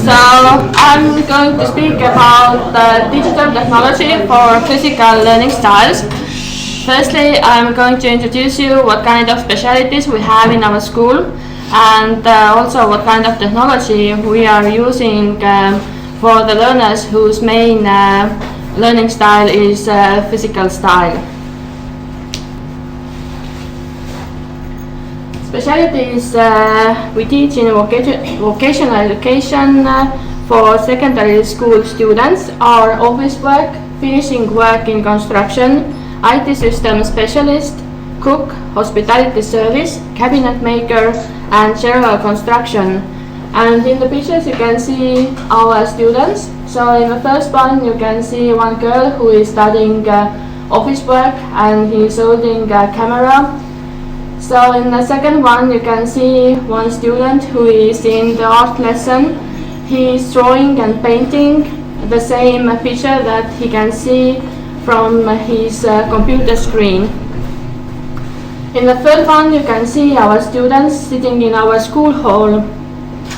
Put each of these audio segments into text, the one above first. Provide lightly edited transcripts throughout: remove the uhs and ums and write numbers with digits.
So I'm going to speak about digital technology for physical learning styles. Firstly, I'm going to introduce you what kind of specialities we have in our school and also what kind of technology we are using for the learners whose main learning style is physical style. Specialities we teach in vocational education for secondary school students are office work, finishing work in construction, IT system specialist, cook, hospitality service, cabinet maker and general construction. And in the pictures you can see our students. So in the first one you can see one girl who is studying office work and he is holding a camera. So in the second one you can see one student who is in the art lesson. He is drawing and painting the same picture that he can see from his computer screen. In the third one you can see our students sitting in our school hall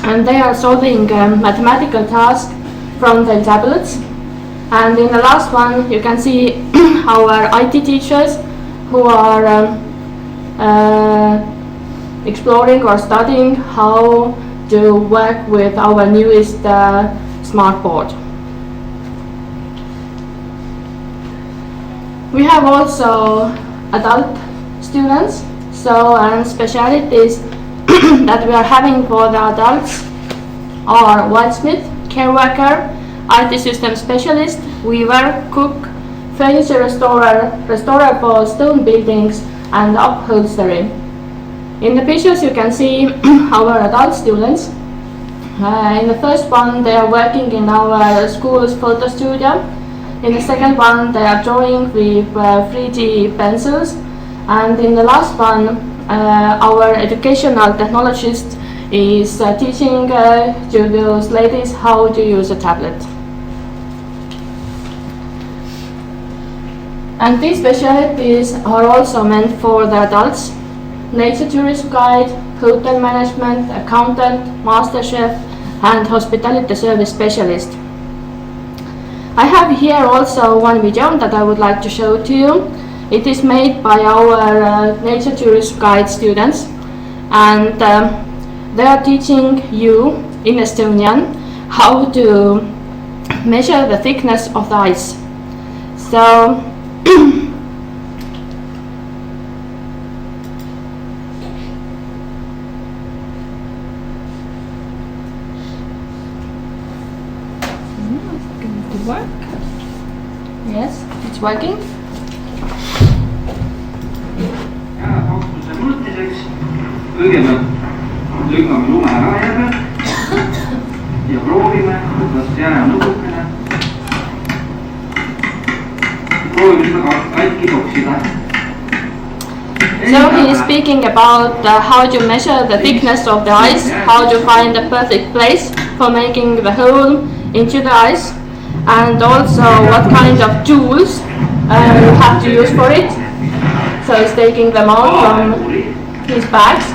and they are solving mathematical tasks from their tablets. And in the last one you can see our IT teachers who are exploring or studying how to work with our newest smart board. We have also adult students, and specialities that we are having for the adults are whitesmith, care worker, IT system specialist, weaver, cook, furniture restorer for stone buildings and upholstery. In the pictures you can see our adult students. In the first one they are working in our school's photo studio. In the second one they are drawing with 3D pencils. And in the last one our educational technologist is teaching to those ladies how to use a tablet. And these specialities are also meant for the adults: nature tourism guide, hotel management, accountant, master chef and hospitality service specialist. I have here also one video that I would like to show to you. It is made by our nature tourism guide students and they are teaching you in Estonian how to measure the thickness of the ice. So work? Yes, it's working. Kõigepealt lükkame lume raja pealt ja proovime, kas jää on lõbukene. Proovime seda katki toksida. So he is speaking about how to measure the thickness of the ice, how to find the perfect place for making the hole into the ice, and also what kind of tools you have to use for it. So he's taking them out from his bags.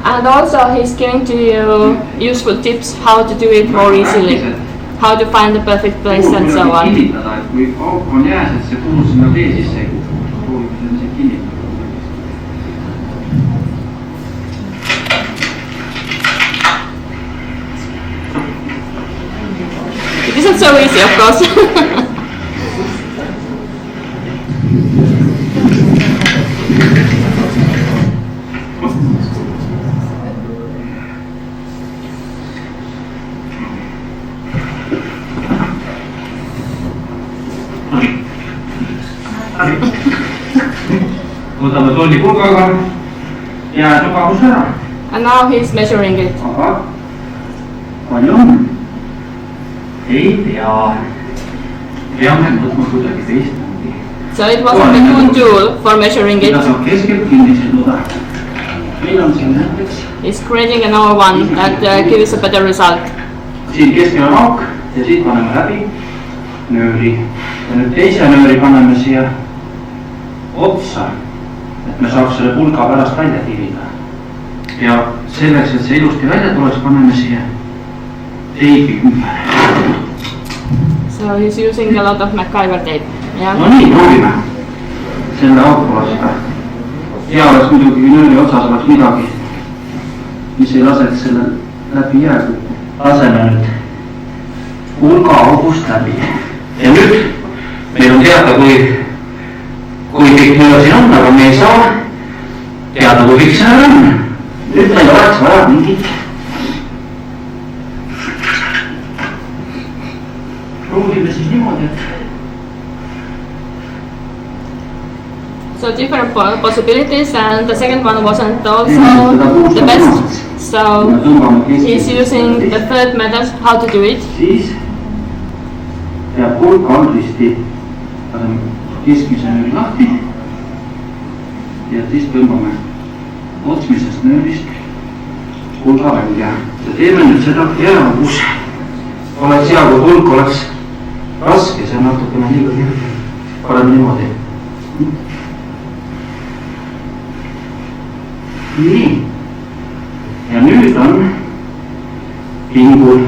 And also he's giving to you useful tips how to do it more easily, how to find the perfect place and so on. Kui auk on jääs, et see puhul sinna tee sisse ei kuhu. Proovime seda siin kinnitada. It isn't so easy, of course. Võtame tolli pulgaga ja tugavus ära. And now he's measuring it. Aga, palju on? Ei tea. Peame võtma kuidagi teistmoodi. So it wasn't a good tool for measuring it. Mida saab keskelt kinni siduda. Meil on siin näiteks. He's creating another one that gives a better result. Siin keskel on auk ja siit paneme läbi nööri. Ja nüüd teise nööri paneme siia otsa, et me saaks selle pulga pärast välja tirida. ja selleks, et see ilusti välja tuleks, paneme siia teibi ümber. So he's using a lot of MacGyver tape. Yeah. No nii, proovime selle auku lasta. Hea oleks muidugi nööri otsas oleks midagi, mis ei laseks selle läbi jäägu. Laseme nüüd hulga august läbi. Ja nüüd meil on teada, kui kõik nöör siin on, aga me ei saa teada, kui kõik see nöör on. Nüüd meil oleks vaja mingit. Proovime siis niimoodi, et So different possibilities, and the second one wasn't also the best. So he's using the third method, how to do it. Siis peab hulka all risti, laseme keskmise nööri lahti ja siis tõmbame otsmisest nöörist hulga välja. Ja teeme nüüd seda jääagus. Oleks hea, kui hulk oleks raske, see on natukene liiga kerge. Paneme niimoodi. Nii. Ja nüüd on pingul.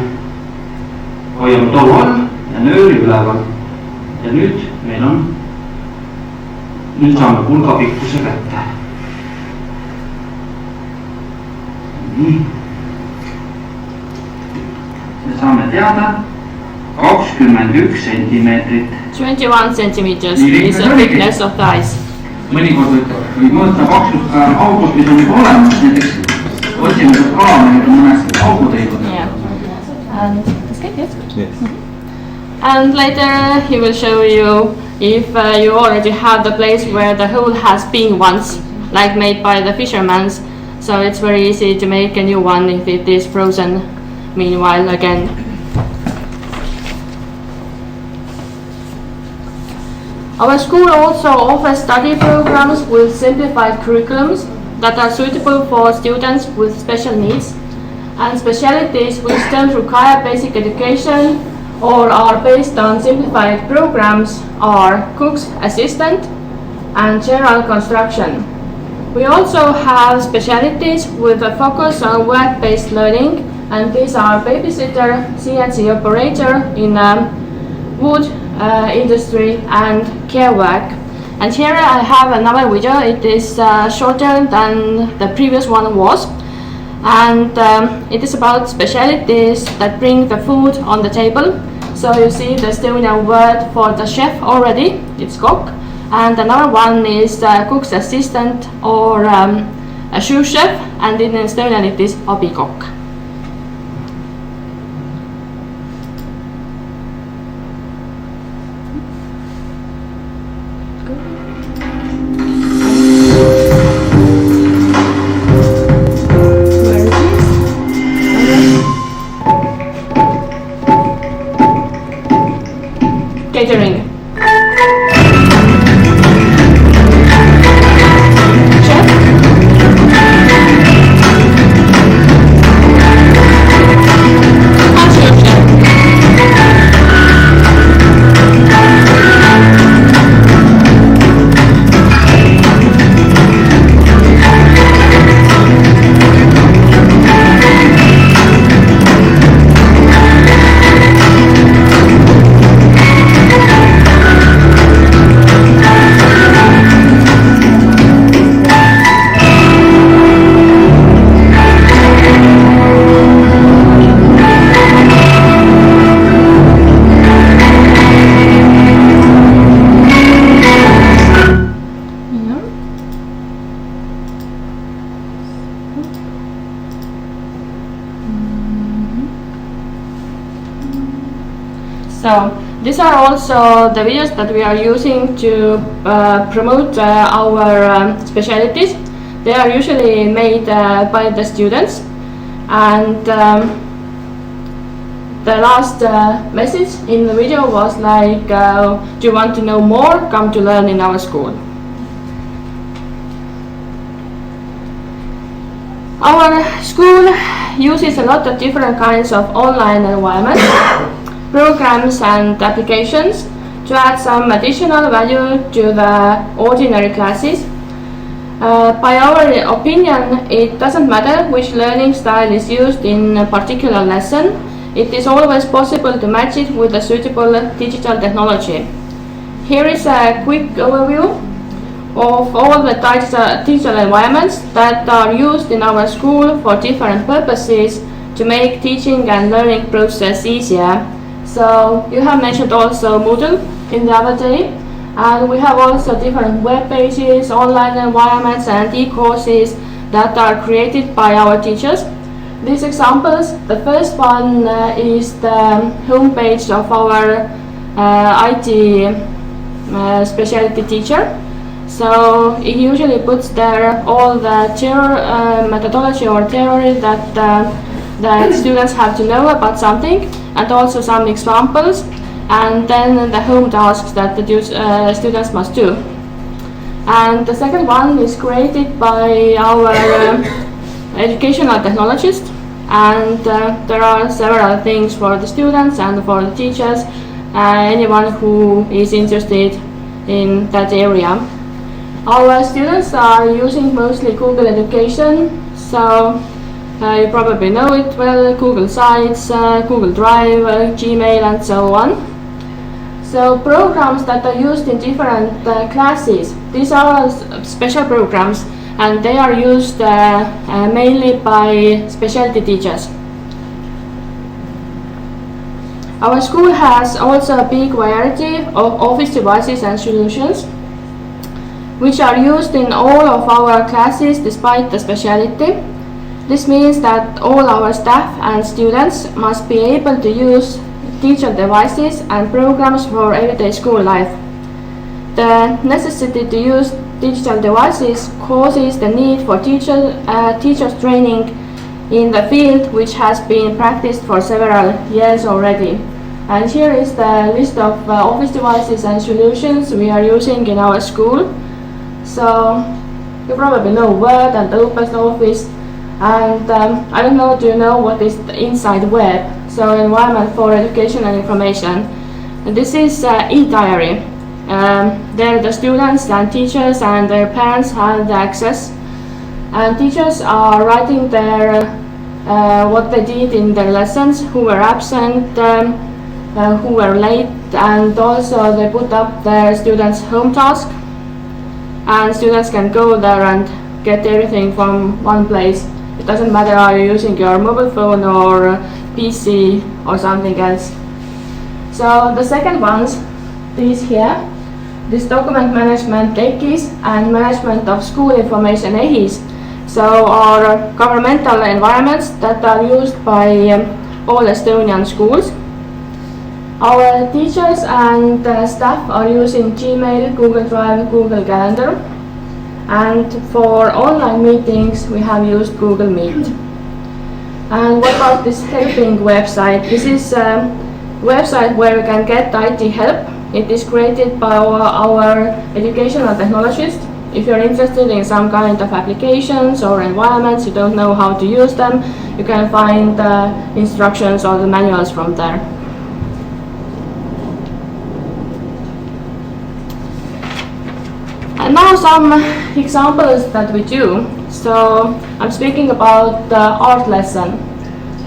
Hoiame toru all ja nööri üleval. Ja nüüd meil on, nüüd saame hulga pikkuse kätte. Nii. Me saame teada 21 centimeetrit. 21 centimeters is the thickness of the ice. Mõnikord võib mõõta paksust ka august, mis on juba olemas, näiteks otsime seda kalamehed on mõne augu teinud. And that's good, yes. Yes. And later he will show you if you already have the place where the hole has been once, like made by the fishermen. So it's very easy to make a new one if it is frozen meanwhile again. Our school also offers study programs with simplified curriculums that are suitable for students with special needs, and specialities which don't require basic education or are based on simplified programs are cook's assistant and general construction. We also have specialities with a focus on work-based learning, and these are babysitter, CNC operator in wood industry and care work. And here I have another video. It is shorter than the previous one was, and it is about specialities that bring the food on the table. So you see the Estonian word for the chef already, it's kokk, and another one is cook's assistant or a sous chef, and in Estonian it is abikokk. Catering. Chef. Cashier chef. So these are also the videos that we are using to promote our specialities. They are usually made by the students, and the last message in the video was like, do you want to know more? Come to learn in our school. Our school uses a lot of different kinds of online environments, programs and applications to add some additional value to the ordinary classes. By our opinion, it doesn't matter which learning style is used in a particular lesson. It is always possible to match it with a suitable digital technology. Here is a quick overview of all the digital environments that are used in our school for different purposes to make teaching and learning process easier. So you have mentioned also Moodle in the other day, and we have also different web pages, online environments and e-courses that are created by our teachers. These examples, the first one is the homepage of our IT specialty teacher. So it usually puts there all the methodology or theory that students have to know about something, and also some examples, and then the home tasks that the students must do. And the second one is created by our educational technologist, and there are several things for the students and for the teachers, anyone who is interested in that area. Our students are using mostly Google Education, so you probably know it well, Google Sites, Google Drive, Gmail and so on. So programs that are used in different classes, these are special programs, and they are used mainly by specialty teachers. Our school has also a big variety of office devices and solutions, which are used in all of our classes despite the specialty. This means that all our staff and students must be able to use digital devices and programs for everyday school life. The necessity to use digital devices causes the need for teachers training in the field, which has been practiced for several years already. And here is the list of office devices and solutions we are using in our school. So you probably know Word and OpenOffice, and I don't know, do you know what is the Inside Web? So environment for education and information. And this is e-diary. There the students and teachers and their parents have the access, and teachers are writing their what they did in their lessons, who were absent, who were late, and also they put up their students' home task. And students can go there and get everything from one place. It doesn't matter are you using your mobile phone or PC or something else. So the second ones, these here, this document management EKIs and management of school information EHIs. So are governmental environments that are used by all Estonian schools. Our teachers and staff are using Gmail, Google Drive, Google Calendar, and for online meetings we have used Google Meet. And what about this helping website? This is a website where you can get IT help. It is created by our educational technologist. If you're interested in some kind of applications or environments, you don't know how to use them, you can find instructions or the manuals from there. And now some examples that we do. So I'm speaking about the art lesson.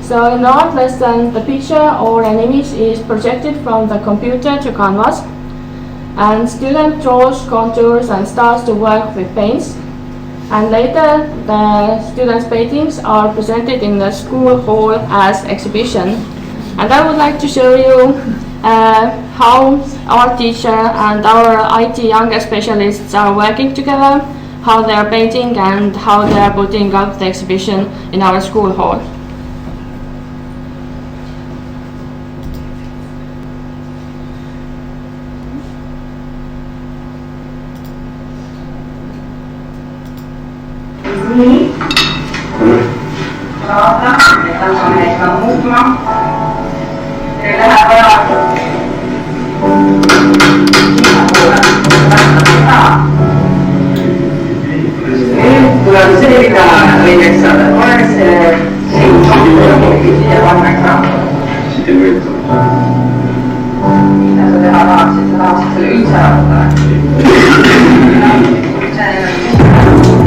So in the art lesson, the picture or an image is projected from the computer to canvas, and student draws contours and starts to work with paints. And later, the students' paintings are presented in the school hall as exhibition. And I would like to show you how our teacher and our IT younger specialists are working together, how they are painting and how they are putting up the exhibition in our school hall. Nii. Saada, et hakkame neid ka muutma. Teil läheb vaja tuleb see, mida võideks saada kohe, see ja vannega. Siit ei võeta. Mida sa teha tahaksid? Sa tahaksid selle üldse ära võtta? See on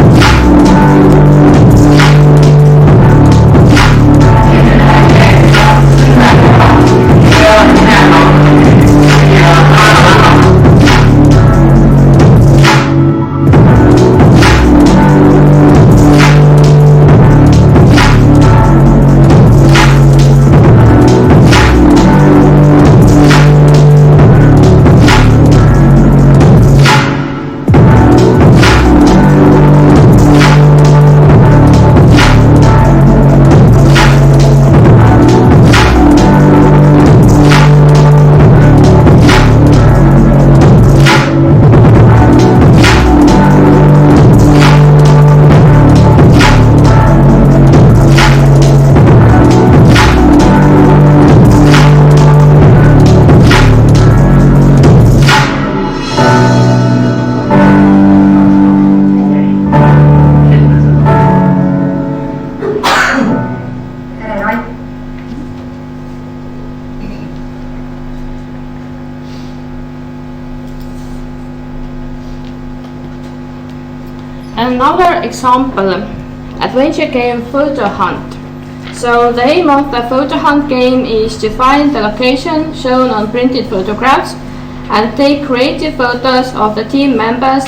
Another example, adventure game Photo Hunt. So the aim of the Photo Hunt game is to find the location shown on printed photographs and take creative photos of the team members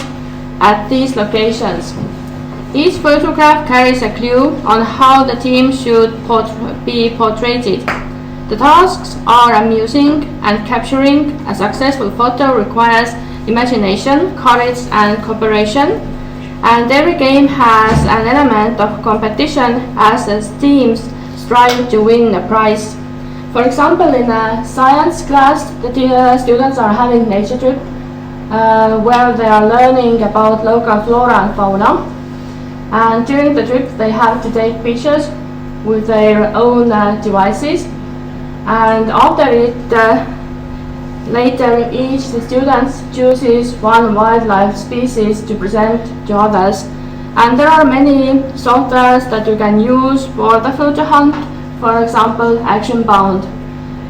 at these locations. Each photograph carries a clue on how the team should be portrayed. The tasks are amusing, and capturing a successful photo requires imagination, courage and cooperation. And every game has an element of competition as the teams strive to win a prize. For example, in a science class, the students are having nature trip where they are learning about local flora and fauna. And during the trip, they have to take pictures with their own devices. And after it, later each the students chooses one wildlife species to present to others. And there are many softwares that you can use for the photo hunt, for example Action Bound.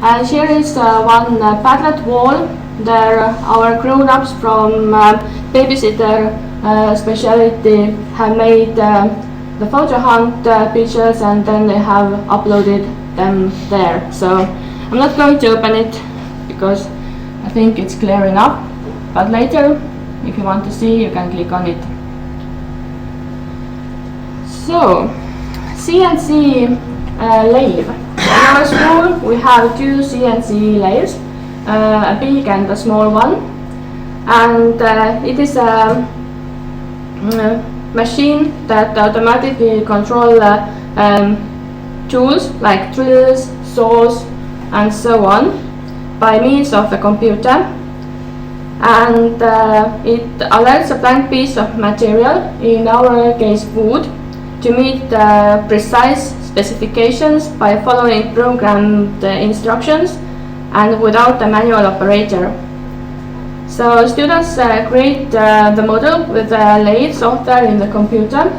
And here is one Padlet wall. There our grown-ups from babysitter Speciality have made the photo hunt pictures, and then they have uploaded them there. So I'm not going to open it because I think it's clear enough, but later if you want to see you can click on it. So CNC lathe. In our school we have two CNC lathes, a big and a small one, and it is a machine that automatically control tools like drills, saws and so on by means of a computer. And it alerts a blank piece of material, in our case wood, to meet the precise specifications by following programmed instructions and without a manual operator. So students create the model with the lathe software in the computer,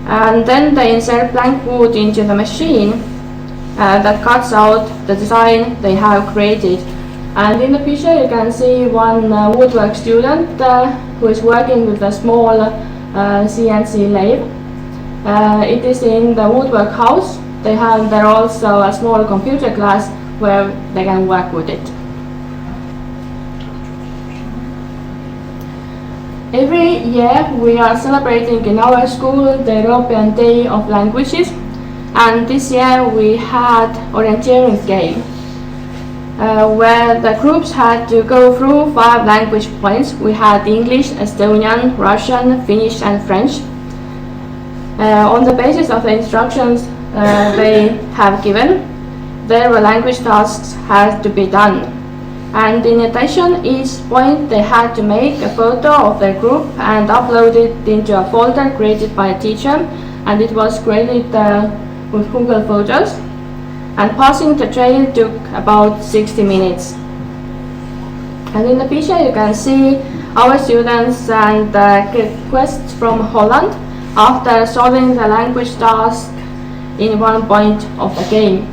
and then they insert blank wood into the machine that cuts out the design they have created. And in the picture you can see one woodwork student who is working with a small CNC lathe. It is in the woodwork house. They have there also a small computer class where they can work with it. Every year we are celebrating in our school the European Day of Languages, and this year we had orienteering game where the groups had to go through 5 language points. We had English, Estonian, Russian, Finnish and French. On the basis of the instructions they have given, their language tasks had to be done. And in addition, each point they had to make a photo of their group and upload it into a folder created by a teacher, and it was created with Google Photos. And passing the trail took about 60 minutes. And in the picture you can see our students and guests from Holland after solving the language task in one point of the game.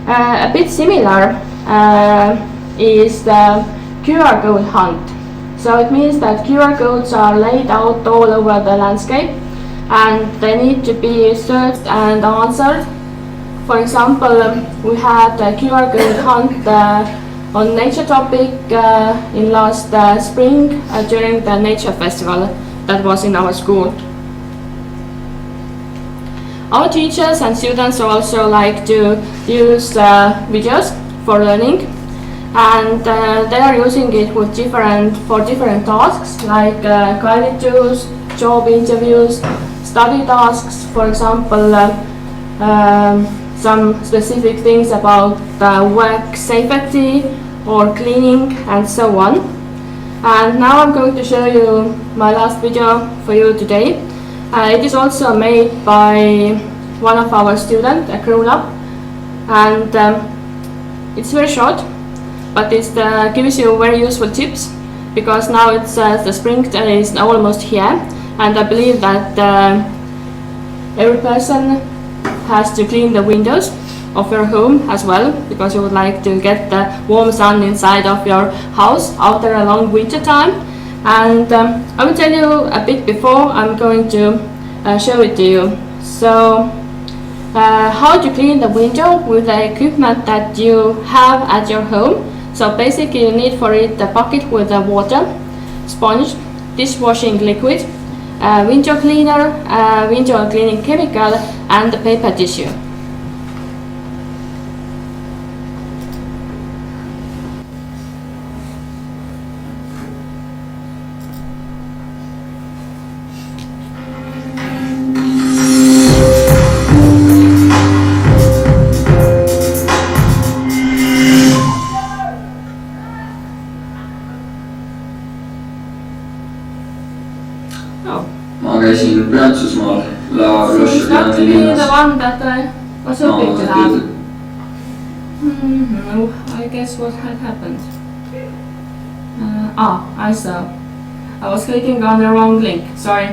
A bit similar is the QR code hunt. So it means that QR codes are laid out all over the landscape and they need to be searched and answered. For example, we had a QR code hunt on nature topic in last spring during the nature festival that was in our school. Our teachers and students also like to use videos for learning, and they are using it with for different tasks like guided tours, job interviews, study tasks, for example some specific things about work safety or cleaning and so on. And now I'm going to show you my last video for you today. It is also made by one of our students, a grown-up, and it's very short, but it gives you very useful tips, because now it's the spring is almost here, and I believe that every person has to clean the windows of your home as well, because you would like to get the warm sun inside of your house after a long winter time. And I will tell you a bit before I'm going to show it to you. So how to clean the window with the equipment that you have at your home. So basically you need for it a bucket with the water, sponge, dishwashing liquid, window cleaner, window cleaning chemical, and the paper tissue. Ma käisin Prantsusmaal La So it's not Roche-Dani really the linnas. one that I was hoping to have. No, No, I guess what had happened. I saw. I was clicking on the wrong link. Sorry.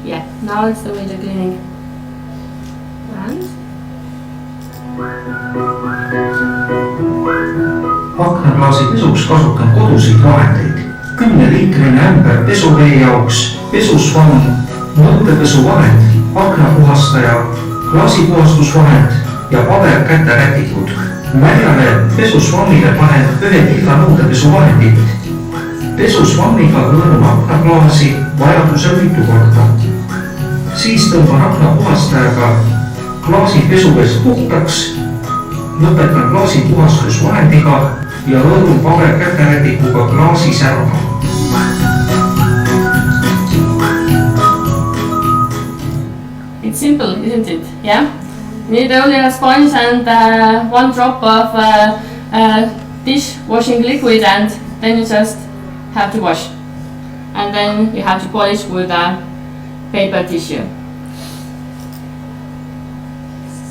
Yeah, now it's the window cleaning. And aknaklaasi pesuks kasutan koduseid vahendeid. 10-liitrine ämber pesuvee jaoks, pesusvamm, nõudepesuvahend, aknapuhastaja, klaasipuhastusvahend ja paber käterätikud. Märjale pesusvammile panen 1 liiga nõudepesuvahendit. Pesusvammiga lõõrun aknaklaasi vajadusel mitu korda. Siis tõmban aknapuhastajaga klaasi pesuvest puhtaks, lõpetan klaasi puhastusvahendiga ja lõõrun paber käterätikuga klaasi särama. it's simple, isn't it? Yeah? You need only a sponge and 1 drop of dishwashing liquid, and then you just have to wash. And then you have to polish with a paper tissue.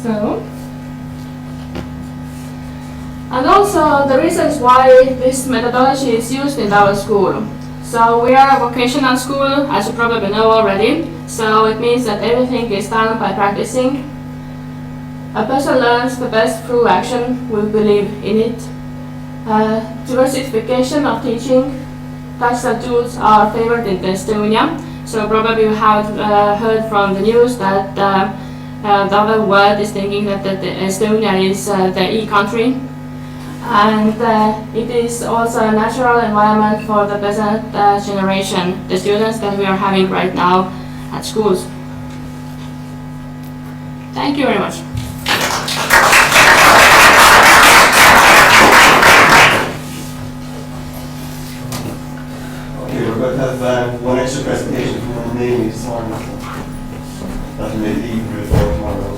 So, and also the reasons why this methodology is used in our school. So we are a vocational school, as you probably know already. So it means that everything is done by practicing. A person learns the best through action. We believe in it. Diversification of teaching. Digital tools are favored in Estonia. So probably you have heard from the news that the other world is thinking that Estonia is the e-country. And it is also a natural environment for the present generation, the students that we are having right now at schools. Thank you very much. Okay, we're going to have one extra presentation from the name is on that may leave before tomorrow.